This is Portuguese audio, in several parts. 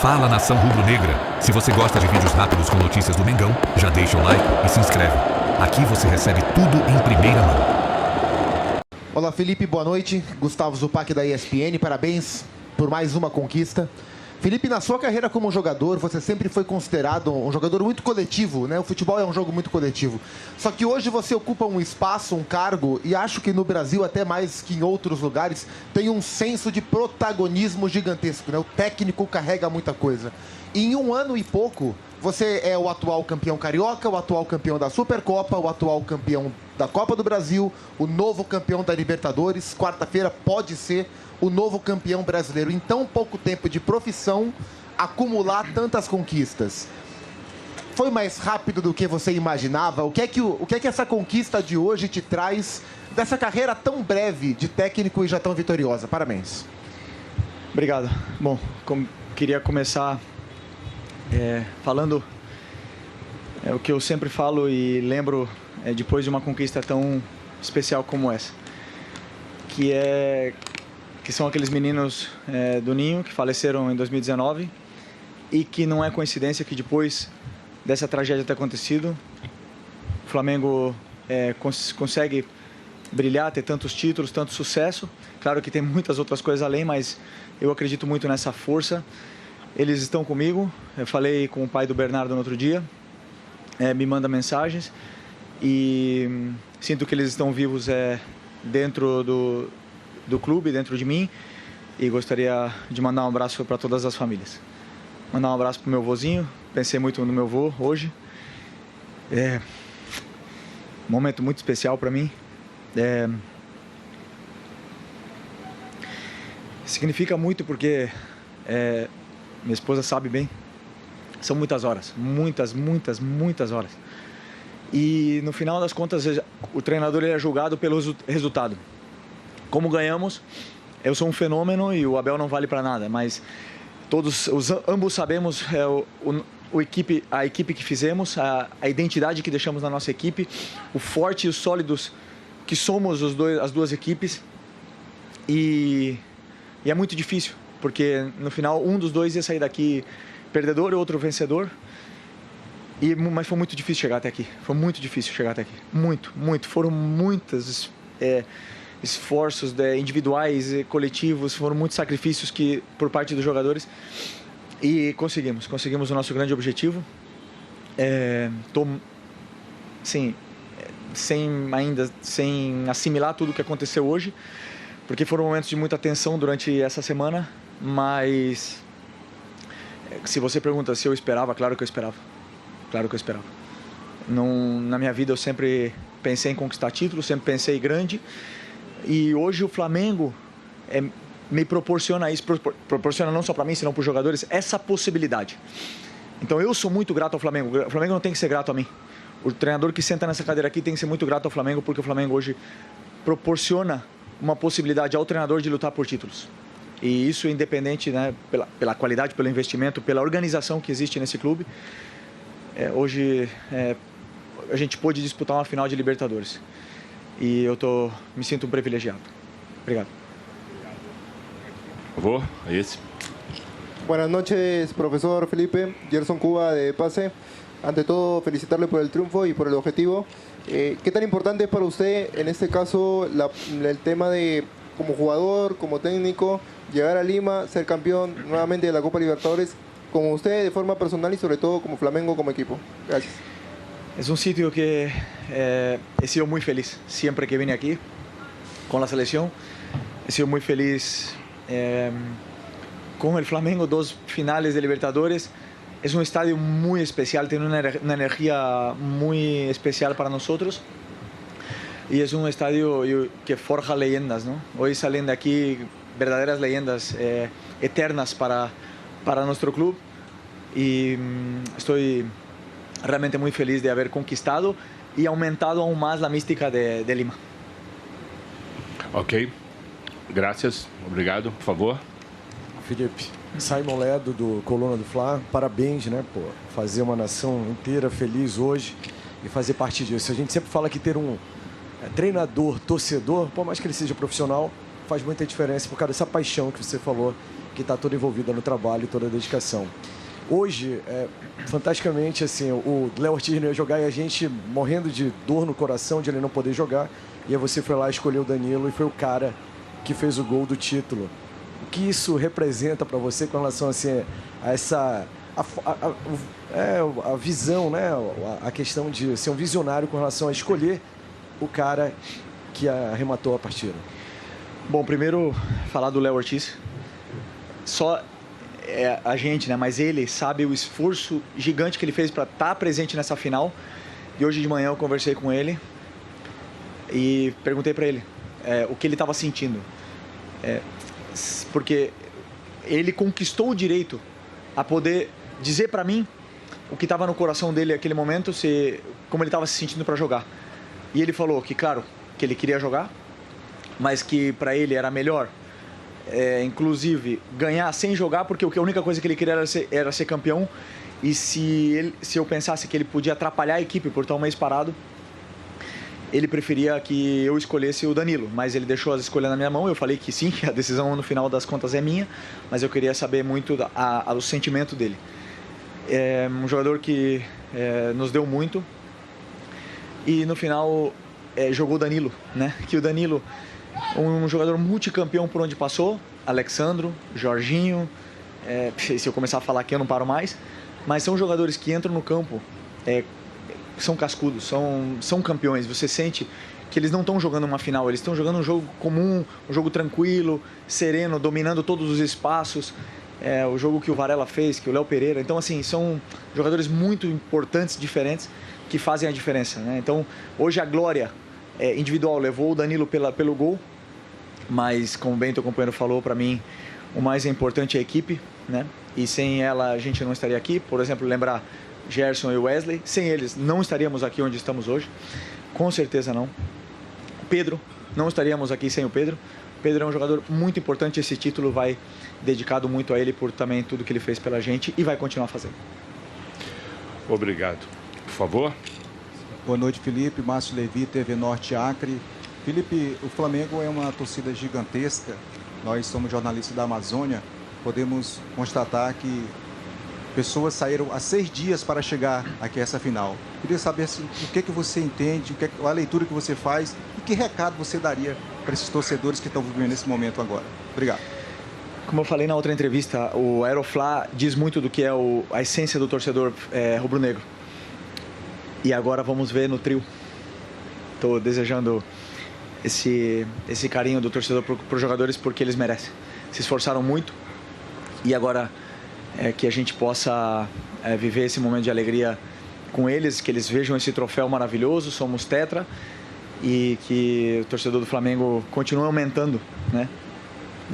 Fala, nação rubro-negra! Se você gosta de vídeos rápidos com notícias do Mengão, já deixa o like e se inscreve. Aqui você recebe tudo em primeira mão. Olá, Felipe, boa noite. Gustavo Zupac da ESPN, parabéns por mais uma conquista. Felipe, na sua carreira como jogador, você sempre foi considerado um jogador muito coletivo, né? O futebol é um jogo muito coletivo. Só que hoje você ocupa um espaço, um cargo, e acho que no Brasil, até mais que em outros lugares, tem um senso de protagonismo gigantesco, né? O técnico carrega muita coisa. E em um ano e pouco, você é o atual campeão carioca, o atual campeão da Supercopa, o atual campeão da Copa do Brasil, o novo campeão da Libertadores. Quarta-feira pode ser o novo campeão brasileiro. Em tão pouco tempo de profissão, acumular tantas conquistas. Foi mais rápido do que você imaginava? O que é que essa conquista de hoje te traz dessa carreira tão breve de técnico e já tão vitoriosa? Parabéns. Obrigado. Bom, queria começar falando o que eu sempre falo e lembro depois de uma conquista tão especial como essa, que são aqueles meninos do Ninho que faleceram em 2019 e que não é coincidência que depois dessa tragédia ter acontecido, o Flamengo consegue brilhar, ter tantos títulos, tanto sucesso. Claro que tem muitas outras coisas além, mas eu acredito muito nessa força. Eles estão comigo. Eu falei com o pai do Bernardo no outro dia, me manda mensagens e sinto que eles estão vivos dentro do clube, dentro de mim, e gostaria de mandar um abraço para todas as famílias. Mandar um abraço para o meu vozinho, pensei muito no meu vô hoje. Um momento muito especial para mim. Significa muito porque minha esposa sabe bem, são muitas horas, muitas horas. E no final das contas, o treinador é julgado pelo resultado. Como ganhamos, eu sou um fenômeno e o Abel não vale para nada, mas ambos sabemos a equipe que fizemos, a identidade que deixamos na nossa equipe, o forte e os sólidos que somos as duas equipes. E é muito difícil, porque no final um dos dois ia sair daqui perdedor e outro vencedor. Mas foi muito difícil chegar até aqui. Foi muito difícil chegar até aqui. Muito. Foram muitos esforços individuais e coletivos, foram muitos sacrifícios por parte dos jogadores. E conseguimos o nosso grande objetivo. Sem assimilar tudo o que aconteceu hoje, porque foram momentos de muita tensão durante essa semana, mas se você pergunta se eu esperava, claro que eu esperava. Na minha vida eu sempre pensei em conquistar títulos, sempre pensei grande, e hoje o Flamengo me proporciona isso, proporciona não só para mim, senão para os jogadores, essa possibilidade. Então eu sou muito grato ao Flamengo. O Flamengo não tem que ser grato a mim. O treinador que senta nessa cadeira aqui tem que ser muito grato ao Flamengo, porque o Flamengo hoje proporciona uma possibilidade ao treinador de lutar por títulos. E isso independente, né, pela qualidade, pelo investimento, pela organização que existe nesse clube. Hoje a gente pôde disputar uma final de Libertadores. E eu me sinto um privilegiado. Obrigado. Por favor, é esse. Buenas noches, profesor Felipe. Gerson Cuba de Pase. Ante todo, felicitarle por el triunfo y por el objetivo. ¿Qué tan importante es para usted, en este caso, el tema de, como jugador, como técnico, llegar a Lima, ser campeón nuevamente de la Copa Libertadores, como usted de forma personal y sobre todo como Flamengo, como equipo? Gracias. Es un sitio que he sido muy feliz siempre que vine aquí con la selección. He sido muy feliz con el Flamengo, 2 finales de Libertadores. Es un estadio muy especial, tiene una energía muy especial para nosotros. Y es un estadio que forja leyendas, ¿no? Hoy salen de aquí verdaderas leyendas eternas para nuestro club. Y estoy realmente muy feliz de haber conquistado y aumentado aún más la mística de Lima. Ok. Gracias. Obrigado. Por favor. Felipe, Simon Ledo, do Coluna do Fla, parabéns, né, pô, fazer uma nação inteira feliz hoje e fazer parte disso. A gente sempre fala que ter um treinador, torcedor, por mais que ele seja profissional, faz muita diferença por causa dessa paixão que você falou que está toda envolvida no trabalho e toda a dedicação. Hoje, fantasticamente, assim, o Léo Ortiz não ia jogar e a gente morrendo de dor no coração de ele não poder jogar. E aí você foi lá, escolheu o Danilo e foi o cara que fez o gol do título. O que isso representa para você com relação assim, a essa... a visão, né? A questão de ser um visionário com relação a escolher o cara que arrematou a partida? Bom, primeiro falar do Léo Ortiz. Só a gente, né? Mas ele sabe o esforço gigante que ele fez para estar presente nessa final. E hoje de manhã eu conversei com ele e perguntei para ele o que ele estava sentindo. Porque ele conquistou o direito a poder dizer para mim o que estava no coração dele naquele momento, como ele estava se sentindo para jogar. E ele falou que, claro, que ele queria jogar, mas que para ele era melhor, inclusive, ganhar sem jogar, porque a única coisa que ele queria era ser campeão. E se eu pensasse que ele podia atrapalhar a equipe por estar um mês parado, ele preferia que eu escolhesse o Danilo, mas ele deixou as escolhas na minha mão. Eu falei que sim, que a decisão no final das contas é minha, mas eu queria saber muito o sentimento dele. É um jogador que nos deu muito e no final jogou o Danilo, né? Que o Danilo, um jogador multicampeão por onde passou, Alexandro, Jorginho, se eu começar a falar aqui eu não paro mais, mas são jogadores que entram no campo, são cascudos, são campeões. Você sente que eles não estão jogando uma final, eles estão jogando um jogo comum, um jogo tranquilo, sereno, dominando todos os espaços. O jogo que o Varela fez, que o Léo Pereira. Então, assim, são jogadores muito importantes, diferentes, que fazem a diferença, né? Então, hoje a glória individual levou o Danilo pelo gol, mas, como bem teu companheiro falou, para mim, o mais importante é a equipe, né? E sem ela a gente não estaria aqui. Por exemplo, lembrar Gerson e Wesley, sem eles não estaríamos aqui onde estamos hoje, com certeza não. Pedro, não estaríamos aqui sem o Pedro. Pedro é um jogador muito importante, esse título vai dedicado muito a ele por também tudo que ele fez pela gente e vai continuar fazendo. Obrigado. Por favor. Boa noite, Felipe. Márcio Levi, TV Norte Acre. Felipe, o Flamengo é uma torcida gigantesca. Nós somos jornalistas da Amazônia. Podemos constatar que pessoas saíram há 6 dias para chegar aqui a essa final. Queria saber o que você entende, a leitura que você faz e que recado você daria para esses torcedores que estão vivendo nesse momento agora. Obrigado. Como eu falei na outra entrevista, o Aeroflá diz muito do que é a essência do torcedor rubro-negro. E agora vamos ver no trio. Estou desejando esse carinho do torcedor para os jogadores porque eles merecem. Se esforçaram muito e agora que a gente possa viver esse momento de alegria com eles, que eles vejam esse troféu maravilhoso, somos tetra, e que o torcedor do Flamengo continue aumentando, né?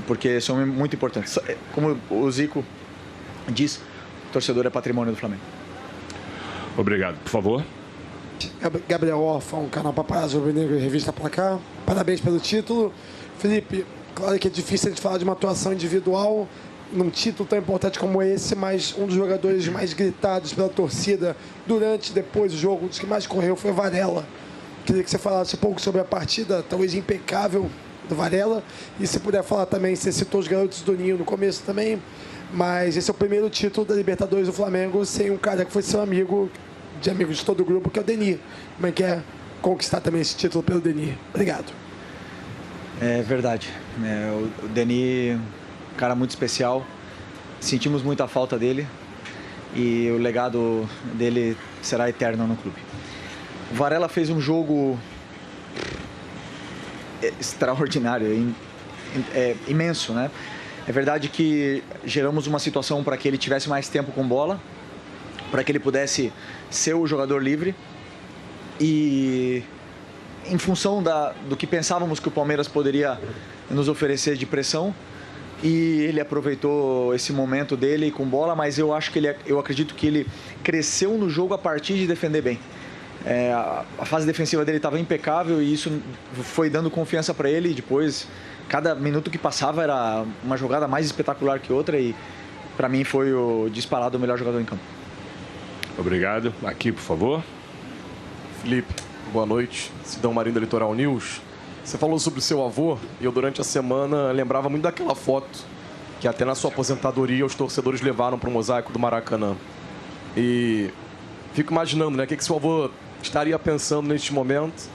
Porque são muito importantes. Como o Zico diz, o torcedor é patrimônio do Flamengo. Obrigado. Por favor. Gabriel Orfão, canal Paparazzo Rubro-Negro e Revista Placar. Parabéns pelo título. Felipe, claro que é difícil a gente falar de uma atuação individual num título tão importante como esse, mas um dos jogadores mais gritados pela torcida durante e depois do jogo, um dos que mais correu foi o Varela. Queria que você falasse um pouco sobre a partida, talvez impecável, do Varela, e se puder falar também, você citou os garotos do Ninho no começo também, mas esse é o primeiro título da Libertadores do Flamengo sem um cara que foi seu amigo, de amigos de todo o grupo, que é o Denis. Como é que é conquistar também esse título pelo Denis? Obrigado. É verdade. O Denis, um cara muito especial, sentimos muita falta dele e o legado dele será eterno no clube. O Varela fez um jogo extraordinário, imenso, né? É verdade que geramos uma situação para que ele tivesse mais tempo com bola, para que ele pudesse ser o jogador livre e em função do que pensávamos que o Palmeiras poderia nos oferecer de pressão, e ele aproveitou esse momento dele com bola, mas eu acredito que ele cresceu no jogo a partir de defender bem. A fase defensiva dele estava impecável e isso foi dando confiança para ele, e depois cada minuto que passava era uma jogada mais espetacular que outra, e para mim foi o disparado o melhor jogador em campo. Obrigado. Aqui, por favor. Felipe, boa noite. Sidão Marinho da Litoral News. Você falou sobre o seu avô e eu durante a semana lembrava muito daquela foto que até na sua aposentadoria os torcedores levaram para o mosaico do Maracanã. E fico imaginando, né, o que seu avô estaria pensando neste momento,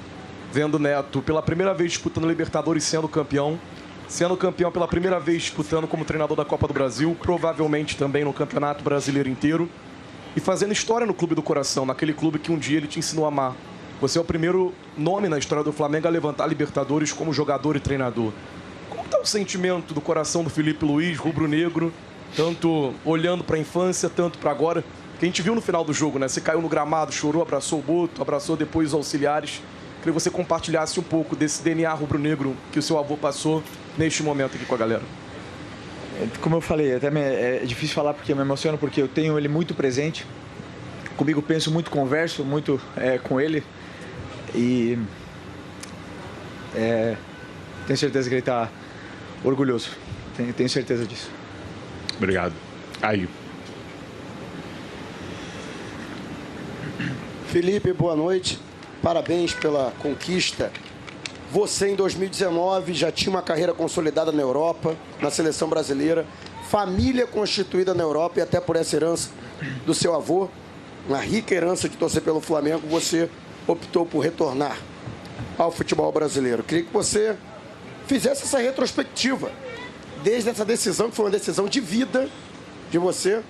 vendo o neto pela primeira vez disputando Libertadores, sendo campeão pela primeira vez disputando como treinador da Copa do Brasil, provavelmente também no Campeonato Brasileiro inteiro, e fazendo história no Clube do Coração, naquele clube que um dia ele te ensinou a amar. Você é o primeiro nome na história do Flamengo a levantar Libertadores como jogador e treinador. Como está o sentimento do coração do Filipe Luiz, rubro-negro, tanto olhando para a infância, tanto para agora? Que a gente viu no final do jogo, né? Você caiu no gramado, chorou, abraçou o Boto, abraçou depois os auxiliares. Queria que você compartilhasse um pouco desse DNA rubro-negro que o seu avô passou neste momento aqui com a galera. Como eu falei, até é difícil falar porque eu me emociono, porque eu tenho ele muito presente. Comigo penso muito, converso muito com ele. E tenho certeza que ele está orgulhoso. Tenho certeza disso. Obrigado. Aí. Felipe, boa noite. Parabéns pela conquista. Você, em 2019, já tinha uma carreira consolidada na Europa, na seleção brasileira, família constituída na Europa, e até por essa herança do seu avô, uma rica herança de torcer pelo Flamengo, você optou por retornar ao futebol brasileiro. Queria que você fizesse essa retrospectiva, desde essa decisão, que foi uma decisão de vida de você,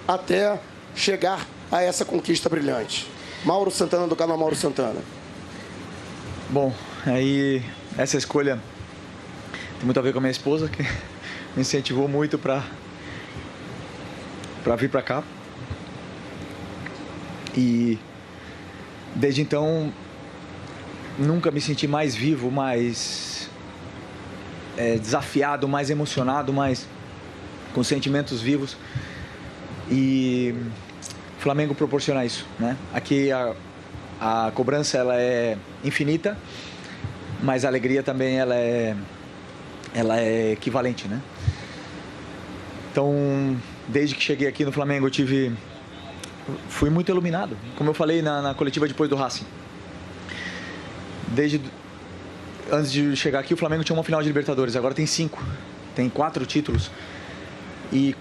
até chegar a essa conquista brilhante. Mauro Santana, do canal Mauro Santana. Bom, aí essa escolha tem muito a ver com a minha esposa, que me incentivou muito para vir para cá. E desde então nunca me senti mais vivo, mais desafiado, mais emocionado, mais com sentimentos vivos. E o Flamengo proporciona isso, né? Aqui a cobrança ela é infinita, mas a alegria também ela é equivalente, né? Então, desde que cheguei aqui no Flamengo, fui muito iluminado, como eu falei na coletiva depois do Racing. Antes de chegar aqui, o Flamengo tinha uma final de Libertadores, agora tem 5, tem 4 títulos e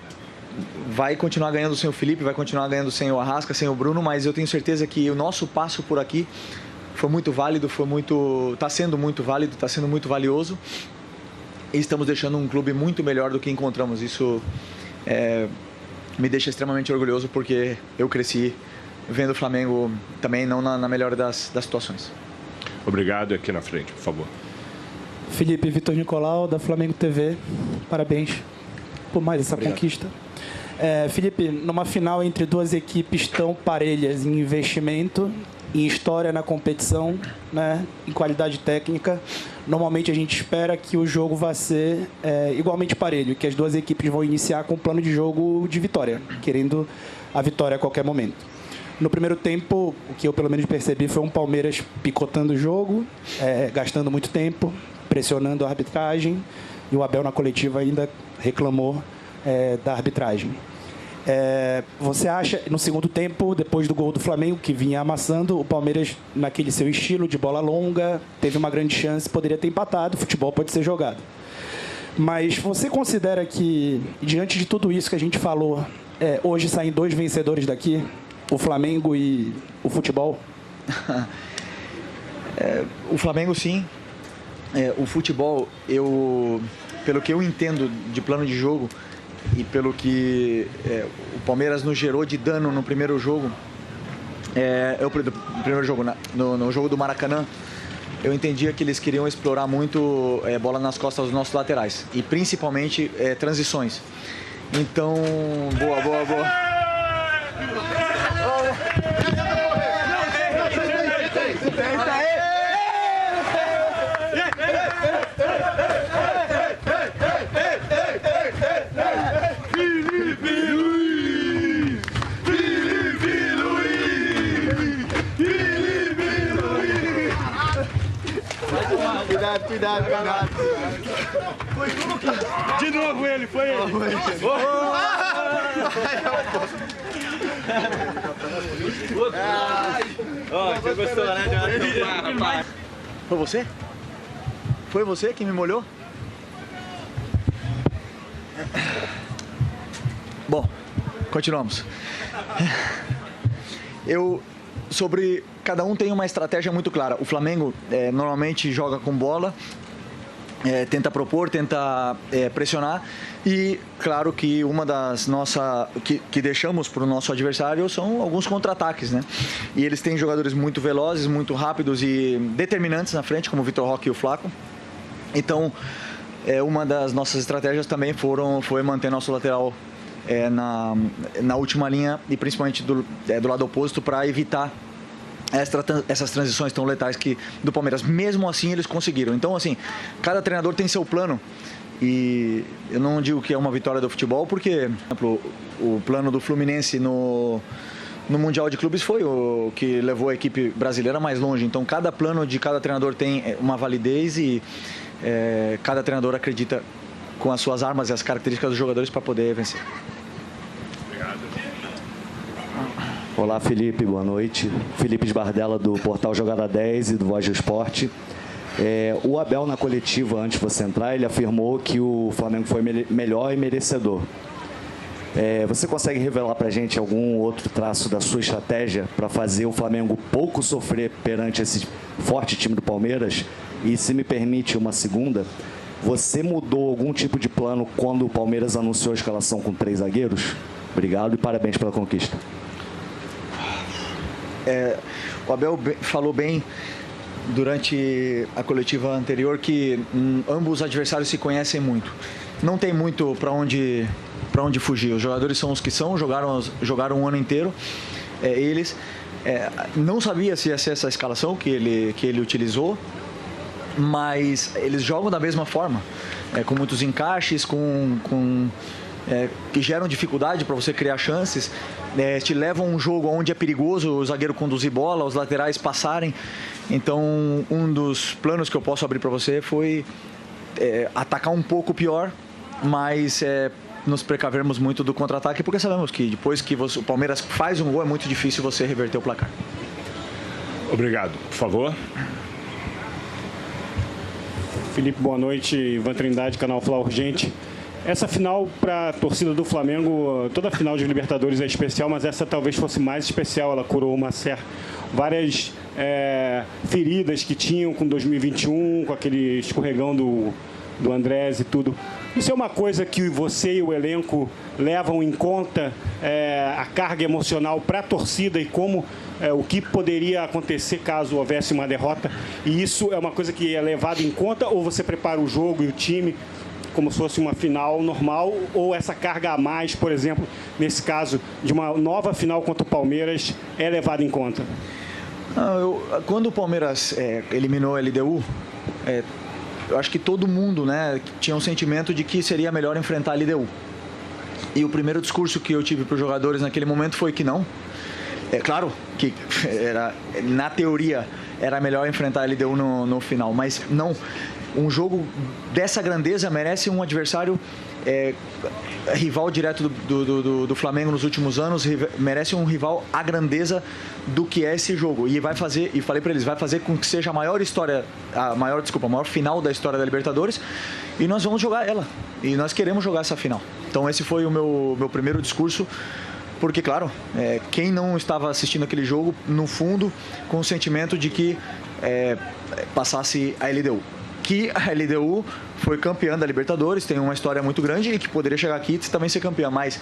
vai continuar ganhando sem o Felipe, vai continuar ganhando sem o Arrasca, sem o Bruno, mas eu tenho certeza que o nosso passo por aqui foi muito válido, está sendo muito válido, está sendo muito valioso, e estamos deixando um clube muito melhor do que encontramos. Isso me deixa extremamente orgulhoso, porque eu cresci vendo o Flamengo também não na melhor das situações. Obrigado. Aqui na frente, por favor. Felipe, Vitor Nicolau, da Flamengo TV. Parabéns por mais essa conquista. Felipe, numa final entre duas equipes tão parelhas em investimento, em história na competição, né, em qualidade técnica, normalmente a gente espera que o jogo vai ser igualmente parelho, que as duas equipes vão iniciar com um plano de jogo de vitória, querendo a vitória a qualquer momento. No primeiro tempo, o que eu pelo menos percebi foi um Palmeiras picotando o jogo, gastando muito tempo, pressionando a arbitragem, e o Abel na coletiva ainda reclamou da arbitragem. Você acha, no segundo tempo, depois do gol do Flamengo, que vinha amassando, o Palmeiras, naquele seu estilo de bola longa, teve uma grande chance, poderia ter empatado, o futebol pode ser jogado. Mas você considera que, diante de tudo isso que a gente falou, hoje saem 2 vencedores daqui, o Flamengo e o futebol? O Flamengo, sim. O futebol, pelo que eu entendo de plano de jogo, e pelo que o Palmeiras nos gerou de dano no primeiro jogo, no jogo do Maracanã, eu entendia que eles queriam explorar muito bola nas costas dos nossos laterais, e principalmente transições. Então, boa. Cuidado. De novo ele, foi ele. Você gostou, né? Foi você? Foi você que me molhou? Continuamos. Sobre cada um tem uma estratégia muito clara. O Flamengo normalmente joga com bola, tenta propor, tenta pressionar, e claro que uma das nossas que deixamos para o nosso adversário são alguns contra-ataques, né? E eles têm jogadores muito velozes, muito rápidos e determinantes na frente, como o Vitor Roque e o Flaco. Então, uma das nossas estratégias também foi manter nosso lateral na última linha, e principalmente do lado oposto, para evitar essas transições tão letais do Palmeiras. Mesmo assim, eles conseguiram. Então, assim, cada treinador tem seu plano, e eu não digo que é uma vitória do futebol, porque, por exemplo, o plano do Fluminense no Mundial de Clubes foi o que levou a equipe brasileira mais longe. Então, cada plano de cada treinador tem uma validez, e cada treinador acredita com as suas armas e as características dos jogadores para poder vencer. Olá, Felipe, boa noite. Felipe Esbardella, do portal Jogada 10 e do Voz do Esporte. O Abel, na coletiva, antes de você entrar, ele afirmou que o Flamengo foi melhor e merecedor. Você consegue revelar para a gente algum outro traço da sua estratégia para fazer o Flamengo pouco sofrer perante esse forte time do Palmeiras? E, se me permite uma segunda, você mudou algum tipo de plano quando o Palmeiras anunciou a escalação com 3 zagueiros? Obrigado e parabéns pela conquista. O Abel falou bem durante a coletiva anterior que ambos os adversários se conhecem muito. Não tem muito para onde fugir. Os jogadores são os que são, jogaram um ano inteiro. Eles não sabia se ia ser essa escalação que ele utilizou, mas eles jogam da mesma forma, com muitos encaixes, que geram dificuldade para você criar chances, te levam a um jogo onde é perigoso o zagueiro conduzir bola, os laterais passarem. Então, um dos planos que eu posso abrir para você foi atacar um pouco pior, mas nos precavermos muito do contra-ataque, porque sabemos que depois que o Palmeiras faz um gol é muito difícil você reverter o placar. Obrigado. Por favor. Felipe, boa noite. Ivan Trindade, canal Fla Urgente. Essa final para a torcida do Flamengo, toda final de Libertadores é especial, mas essa talvez fosse mais especial. Ela curou várias feridas que tinham com 2021, com aquele escorregão do Andrés e tudo. Isso é uma coisa que você e o elenco levam em conta, a carga emocional para a torcida e o que poderia acontecer caso houvesse uma derrota? E isso é uma coisa que é levado em conta, ou você prepara o jogo e o time como se fosse uma final normal, ou essa carga a mais, por exemplo, nesse caso de uma nova final contra o Palmeiras, é levada em conta? Quando o Palmeiras eliminou a LDU, eu acho que todo mundo, tinha um sentimento de que seria melhor enfrentar a LDU. E o primeiro discurso que eu tive para os jogadores naquele momento foi que não. É claro que na teoria era melhor enfrentar a LDU no final, mas não. Um jogo dessa grandeza merece um adversário rival direto do Flamengo nos últimos anos, merece um rival à grandeza do que é esse jogo. E vai fazer, e falei para eles, vai fazer com que seja a maior final da história da Libertadores, e nós vamos jogar ela. E nós queremos jogar essa final. Então esse foi o meu primeiro discurso, porque, claro, quem não estava assistindo aquele jogo, no fundo, com o sentimento de que passasse a LDU. Que a LDU foi campeã da Libertadores, tem uma história muito grande e que poderia chegar aqui e também ser campeã, mas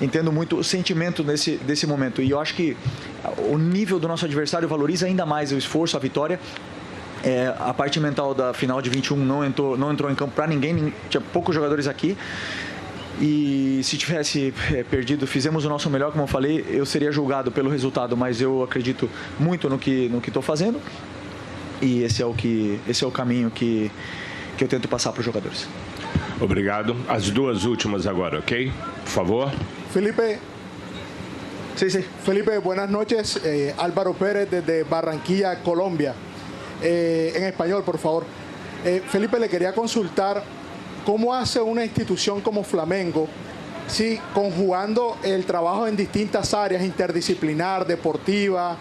entendo muito o sentimento desse momento. E eu acho que o nível do nosso adversário valoriza ainda mais o esforço, a vitória. A parte mental da final de 21 não entrou em campo para ninguém, tinha poucos jogadores aqui. E se tivesse perdido, fizemos o nosso melhor, como eu falei, eu seria julgado pelo resultado, mas eu acredito muito no que estou fazendo. E esse é o caminho que eu tento passar para os jogadores. Obrigado. As duas últimas agora, ok? Por favor. Felipe. Sí. Felipe, buenas noches. Álvaro Pérez desde Barranquilla, Colombia. En español, por favor. Felipe, le quería consultar cómo hace una institución como Flamengo, sí, conjugando el trabajo en distintas áreas, interdisciplinar, deportiva,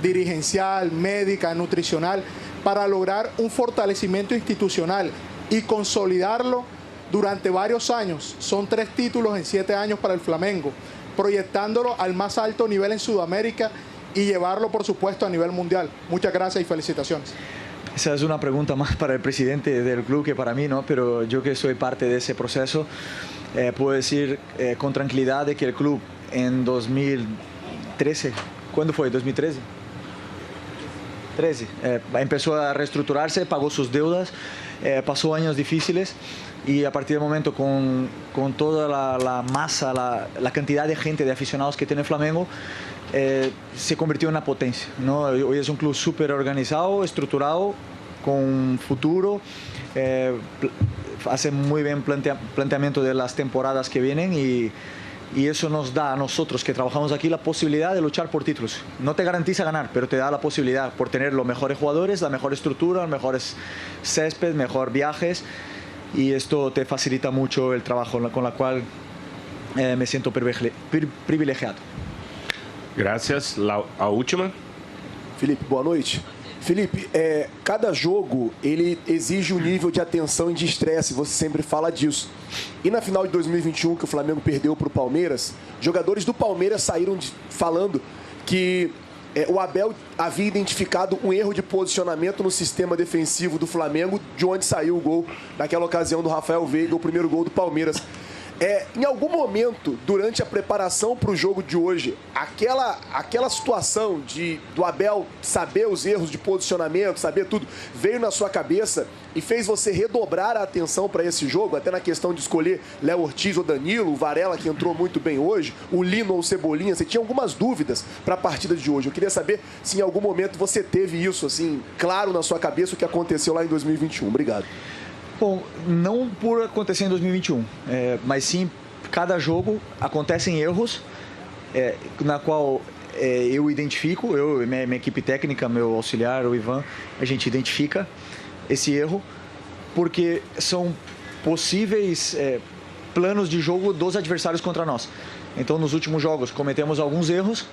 dirigencial, médica, nutricional, para lograr un fortalecimiento institucional y consolidarlo durante varios años. Son 3 títulos en 7 años para el Flamengo. proyectándolo al más alto nivel en Sudamérica y llevarlo, por supuesto, a nivel mundial. Muchas gracias y felicitaciones. Esa es una pregunta más para el presidente del club que para mí, ¿no? Pero yo que soy parte de ese proceso, puedo decir con tranquilidad de que el club en 2013, ¿cuándo fue? ¿2013? 13. Empezó a reestructurarse, pagó sus deudas, pasó años difíciles y a partir del momento con toda la masa, la cantidad de gente, de aficionados que tiene Flamengo, se convirtió en una potencia, ¿no? Hoy es un club súper organizado, estructurado, con futuro, hace muy bien planteamiento de las temporadas que vienen y eso nos da a nosotros que trabajamos aquí la posibilidad de luchar por títulos. No te garantiza ganar, pero te da la posibilidad por tener los mejores jugadores, la mejor estructura, los mejores césped, mejor viajes y esto te facilita mucho el trabajo con la cual me siento privilegiado. Gracias. A última. Felipe, boa noite. Felipe, cada jogo ele exige um nível de atenção e de estresse, você sempre fala disso. E na final de 2021, que o Flamengo perdeu para o Palmeiras, jogadores do Palmeiras saíram falando que o Abel havia identificado um erro de posicionamento no sistema defensivo do Flamengo, de onde saiu o gol naquela ocasião do Rafael Veiga, o primeiro gol do Palmeiras. Em algum momento, durante a preparação para o jogo de hoje, aquela situação do Abel saber os erros de posicionamento, saber tudo, veio na sua cabeça e fez você redobrar a atenção para esse jogo, até na questão de escolher Léo Ortiz ou Danilo, o Varela, que entrou muito bem hoje, o Lino ou o Cebolinha. Você tinha algumas dúvidas para a partida de hoje. Eu queria saber se em algum momento você teve isso, assim, claro na sua cabeça, o que aconteceu lá em 2021. Obrigado. Bom, não por acontecer em 2021, mas sim, cada jogo acontecem erros na qual eu identifico, eu e minha equipe técnica, meu auxiliar, o Ivan, a gente identifica esse erro porque são possíveis planos de jogo dos adversários contra nós. Então, nos últimos jogos, cometemos alguns erros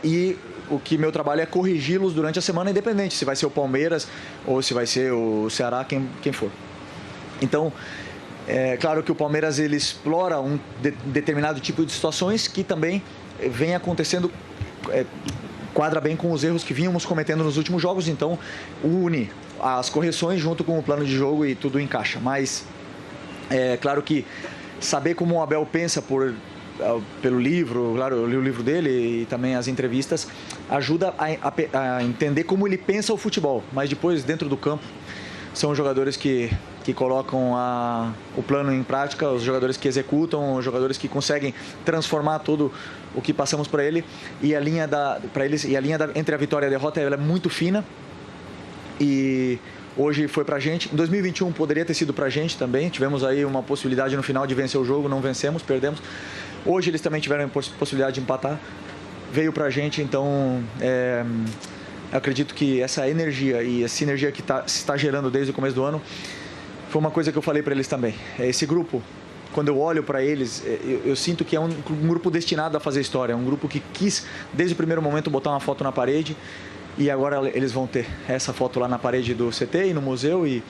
e o que meu trabalho é corrigi-los durante a semana, independente se vai ser o Palmeiras ou se vai ser o Ceará, quem for. Então, é claro que o Palmeiras ele explora um determinado tipo de situações que também vem acontecendo, quadra bem com os erros que vínhamos cometendo nos últimos jogos, então une as correções junto com o plano de jogo e tudo encaixa. Mas é claro que saber como o Abel pensa pelo livro, claro, eu li o livro dele e também as entrevistas, ajuda a entender como ele pensa o futebol, mas depois dentro do campo são os jogadores que colocam o plano em prática, os jogadores que executam, os jogadores que conseguem transformar tudo o que passamos para ele e a linha entre a vitória e a derrota ela é muito fina e hoje foi pra gente. Em 2021 poderia ter sido pra gente também, tivemos aí uma possibilidade no final de vencer o jogo, não vencemos, perdemos. Hoje eles também tiveram a possibilidade de empatar, veio pra gente, então acredito que essa energia e essa sinergia que se está gerando desde o começo do ano foi uma coisa que eu falei para eles também. Esse grupo, quando eu olho para eles, eu sinto que é um grupo destinado a fazer história, um grupo que quis desde o primeiro momento botar uma foto na parede e agora eles vão ter essa foto lá na parede do CT e no museu e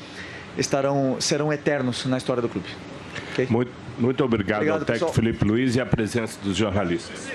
serão eternos na história do clube. Okay? Muito obrigado ao técnico Felipe Luiz e à presença dos jornalistas.